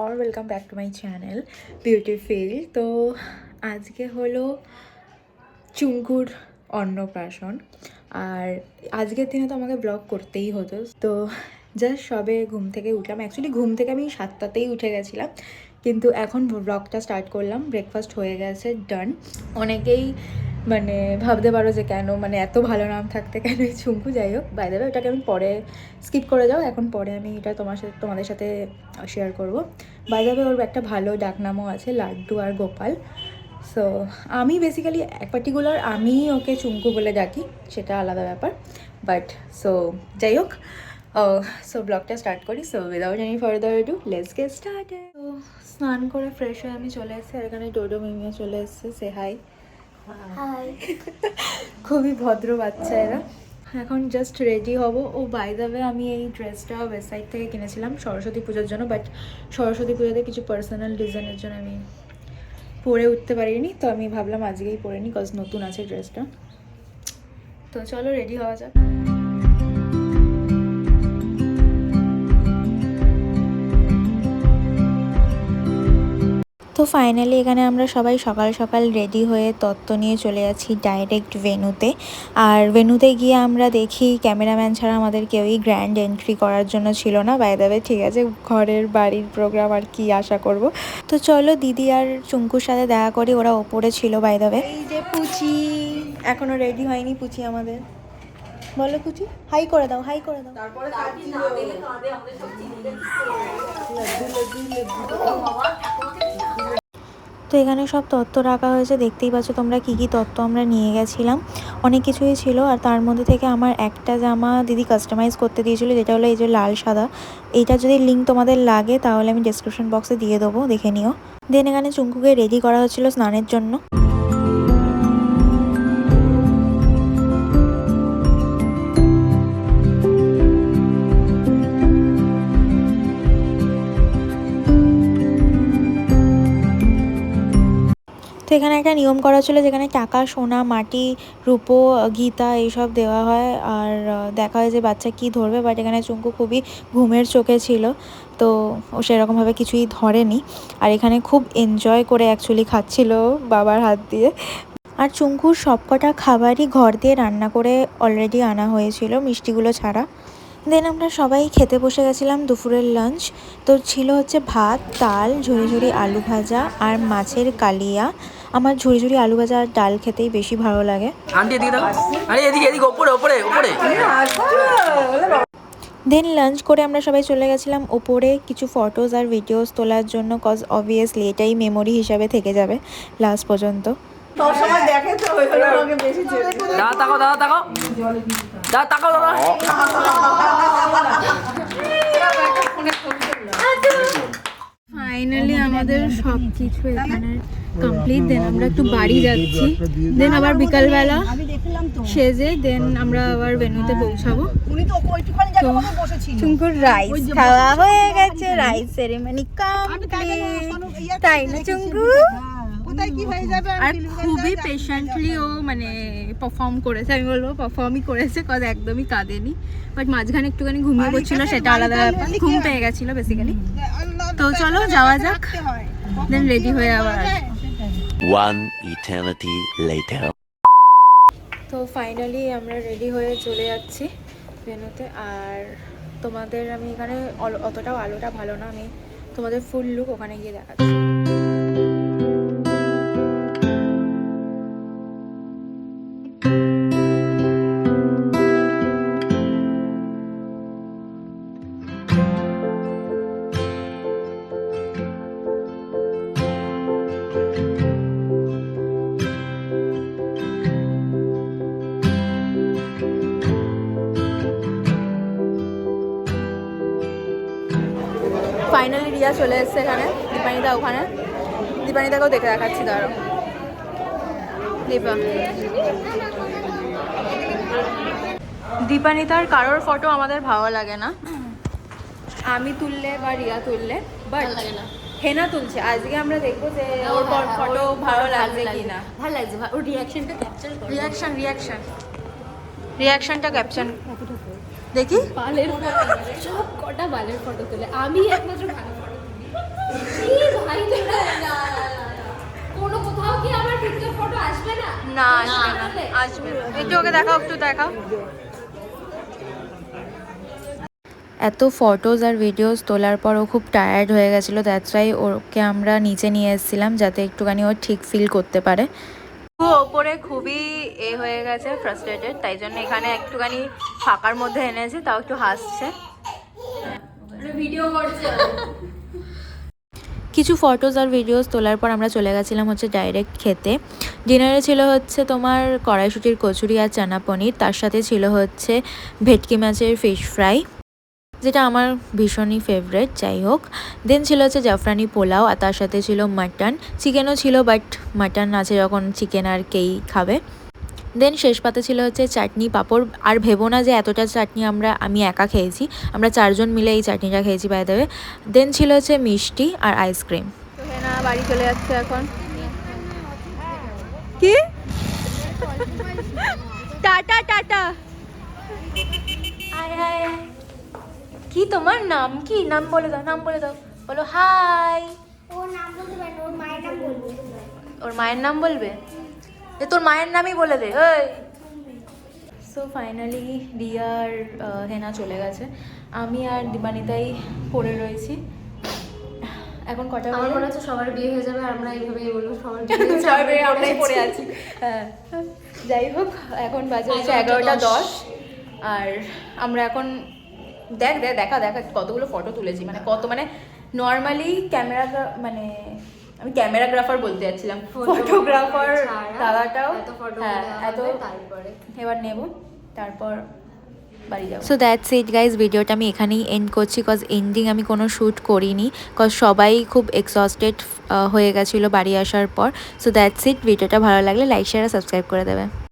और welcome back to my channel beauty feel. তো আজকে হলো চুঙ্কুর অন্নপ্রাশন, আর আজকের দিনে তো আমাকে ব্লগ করতেই হতো। তো জাস্ট সবে ঘুম থেকে উঠলাম, অ্যাকচুয়ালি ঘুম থেকে আমি 7টাতেই উঠে গেছিলাম, কিন্তু এখন ব্লগটা স্টার্ট করলাম। ব্রেকফাস্ট হয়ে গেছে, ডান। অনেকেই মানে ভাবতে পারো যে কেন মানে এত ভালো নাম থাকতে কেন এই চুঙ্কু, যাই হোক বাই দ্য ওয়ে ওটাকে আমি পরে স্কিপ করে যাও, এখন পরে আমি এটা তোমাদের সাথে শেয়ার করবো। বাই দ্য ওয়ে ওর একটা ভালো ডাকনামও আছে, লাড্ডু আর গোপাল। সো আমি বেসিক্যালি পার্টিকুলার আমি ওকে চুঙ্কু বলে ডাকি, সেটা আলাদা ব্যাপার। বাট সো যাই হোক, সো ব্লগটা স্টার্ট করি। So without any further do let's get started. তো স্নান করে ফ্রেশ হয়ে আমি চলে এসেছি, আর এখানে ডোডো মিমিয়া চলে এসেছে। সে হাই। খুবই ভদ্র বাচ্চা এরা। এখন জাস্ট রেডি হব। ও বাই দ্য ওয়ে আমি এই ড্রেসটা ওয়েবসাইট থেকে কিনেছিলাম সরস্বতী পুজোর জন্য, বাট সরস্বতী পুজোতে কিছু পার্সোনাল রিজনের জন্য আমি পরে উঠতে পারিনি। তো আমি ভাবলাম আজকেই পরে নিই, কজ নতুন আছে ড্রেসটা। তো চলো রেডি হওয়া যাক। তো ফাইনালি এখানে আমরা সবাই সকাল সকাল রেডি হয়ে তত্ত্ব নিয়ে চলে যাচ্ছি ডাইরেক্ট ভেন্যুতে। আর ভেন্যুতে গিয়ে আমরা দেখি ক্যামেরাম্যান ছাড়া আমাদের কেউই গ্র্যান্ড এন্ট্রি করার জন্য ছিল না। বাই দ্য ওয়ে ঠিক আছে, ঘরের বাড়ির প্রোগ্রাম আর কি আশা করব। তো চলো দিদি আর চুঙ্কুর সাথে দেখা করি, ওরা ওপরে ছিল বাই দ্য ওয়ে। এই যে পুচি এখনো রেডি হয়নি, পুচি আমাদের। বলো পুচি, হাই করে দাও, হাই করে দাও। তো এখানে সব তত্ত্ব রাখা হয়েছে, দেখতেই পাচ্ছ তোমরা কি কি তত্ত্ব আমরা নিয়ে গেছিলাম। অনেক কিছুই ছিল, আর তার মধ্যে থেকে আমার একটা জামা দিদি কাস্টমাইজ করতে দিয়েছিল, যেটা হলো এই যে লাল সাদা। এইটা যদি লিঙ্ক তোমাদের লাগে তাহলে আমি ডেসক্রিপশন বক্সে দিয়ে দেবো, দেখে নিও। দেন এখানে চুঙ্কুকে রেডি করা হচ্ছিল স্নানের জন্য। তো এখানে একটা নিয়ম করা ছিল, যেখানে টাকা, সোনা, মাটি, রূপো, গীতা এইসব দেওয়া হয়, আর দেখা হয় যে বাচ্চা কি ধরবে। বাট এখানে চুঙ্কু খুবই ঘুমের চোখে ছিল, তো ও সেরকমভাবে কিছুই ধরেনি। আর এখানে খুব এনজয় করে অ্যাকচুয়ালি খাচ্ছিল বাবার হাত দিয়ে। আর চুঙ্কুর সবকটা খাবারই ঘর দিয়ে রান্না করে অলরেডি আনা হয়েছিল, মিষ্টিগুলো ছাড়া। দেন আমরা সবাই খেতে বসে গেছিলাম দুপুরের লাঞ্চ। তো ছিল হচ্ছে ভাত, ডাল, ঝুরি ঝুরি আলু ভাজা আর মাছের কালিয়া। আমার ঝুরি ঝুরি আলু ভাজা আর ডাল খেতেই বেশি ভালো লাগে। দেন লাঞ্চ করে আমরা সবাই চলে গেছিলাম ওপরে কিছু ফটোজ আর ভিডিওস তোলার জন্য, কজ অবভিয়াসলি এটাই মেমোরি হিসাবে থেকে যাবে লাস্ট পর্যন্ত। ফাইনালি আমাদের সব কিছু এখানে কমপ্লিট। দেন আমরা একটু বাড়ি যাচ্ছি, দেন আবার বিকালবেলা সেজে দেন আমরা আবার ভেন্যুতে পৌঁছাবো। তো চুঙ্কুর রাইস খাওয়া হয়ে গেছে, রাইস সেরেমনি কমপ্লিট, তাই না চুঙ্কু? আর খুবই পেশেন্টলি ও মানে পারফর্ম করেছে, আমি বলবো পারফর্মই করেছে, কজ একদমই কাঁদেনি। বাট মাঝখানে একটুখানি ঘুমিয়ে পড়ছিল, সেটা আলাদা ব্যাপার, ঘুম পেয়ে গেছিলো বেসিক্যালি। তো চলো যাওয়া যাক, দেন রেডি হয়ে আবার। One eternity later. তো ফাইনালি আমরা রেডি হয়ে চলে যাচ্ছি ভেন্যুতে। আর তোমাদের আমি এখানে অতটাও আলোটা ভালো না, আমি তোমাদের ফুল লুক ওখানে গিয়ে দেখাচ্ছি। ফাইনালি রিয়া চলে এসছে এখানে, দীপানিদা ওখানে। দীপানিদাকেও দেখে দেখাচ্ছি, দাঁড়ো দীপা। দীপানিদার কারোর ফটো আমাদের ভালো লাগে না, আমি তুললে বা রিয়া তুললে, বাট হেনা তুলছে। আজকে আমরা দেখবো যে ওর ফটো ভালো লাগছে কিনা। ভালো লাগছে, ওর রিয়াকশনটা ক্যাপচার করো। রিয়াকশনটা ক্যাপচার দেখি। বালের সব কটা বালের ফটো তোলে, আমি একমাত্র ভালো ফটো তুলি। ভাই তোরা না কোনো কোথাও কি আমার টিকটক ফটো আসবে না? না আসবে না, আসবে না। একটু ওকে দেখাও, একটু দেখাও। এত ফটোজ আর ভিডিওস তোলার পর ও খুব টায়ার্ড হয়ে গেছিলো, দ্যাটস ওয়াই ওকে আমরা নিচে নিয়ে এসেছিলাম যাতে একটুখানি ও ঠিক ফিল করতে পারে। ও ওপরে খুবই হয়ে গেছে, ফ্রাস্ট্রেটেড, তাই জন্য এখানে একটুখানি ফাঁকার মধ্যে এনেছে, তাও একটু হাসছে। ভিডিও করছে। কিছু ফটোজ আর ভিডিওস তোলার পর আমরা চলে গেছিলাম হচ্ছে ডাইরেক্ট খেতে। ডিনারে ছিল হচ্ছে তোমার কড়াইশুটির কচুরি আর চানা পনির, তার সাথে ছিল হচ্ছে ভেটকি মাছের ফিশ ফ্রাই, যেটা আমার ভীষণই ফেভারেট। যাই হোক, দেন ছিল হচ্ছে জাফরানি পোলাও, আর তার সাথে ছিল মাটন, চিকেনও ছিল, বাট মাটন আছে যখন চিকেন আর কেই খাবে। দেন শেষ পাতে ছিল হচ্ছে চাটনি পাঁপড়, আর ভেবো না যে এতটা চাটনি আমি একা খেয়েছি, আমরা 4 জন মিলে এই চাটনিটা খেয়েছি বাই দ্য ওয়ে। দেন ছিল হচ্ছে মিষ্টি আর আইসক্রিম। তো হেনা বাড়ি চলে যাচ্ছে এখন। কি টাটা টাটা। আয় আয় আয়। কি তোমার নাম কি? নাম বলে দাও, নাম বলে দাও, বলো হাই। ওর মায়ের নাম বলবে? তোর মায়ের নামই বলে দে। সো ফাইনালি রিয়া আর হেনা চলে গেছে, আমি আর দীপানিতাই পড়ে রয়েছি। এখন কটা? আমার মনে হচ্ছে সবার বিয়ে হয়ে যাবে আর আমরা এইভাবেই বলবো সবার সবাই আমরাই পড়ে আছি। হ্যাঁ, যাই হোক, এখন বাজে হচ্ছে 11:10 আর আমরা এখন দেখা কতগুলো ফটো তুলেছি, মানে কত, মানে নর্মালি মানে আমি ক্যামেরাগ্রাফার বলতে যাচ্ছিলাম, ফটোগ্রাফার দাদাটাও। হ্যাঁ, এত তারপরে এবার নেব, তারপর বাড়ি যাবো। সো দ্যাটস ইট গাইজ, ভিডিওটা আমি এখানেই এন্ড করছি, কজ এন্ডিং আমি কোনো শ্যুট করিনি, কজ সবাই খুব এক্সস্টেড হয়ে গেছিলো বাড়ি আসার পর। সো দ্যাটস ইট, ভিডিওটা ভালো লাগলে লাইক শেয়ার আর সাবস্ক্রাইব করে দেবে।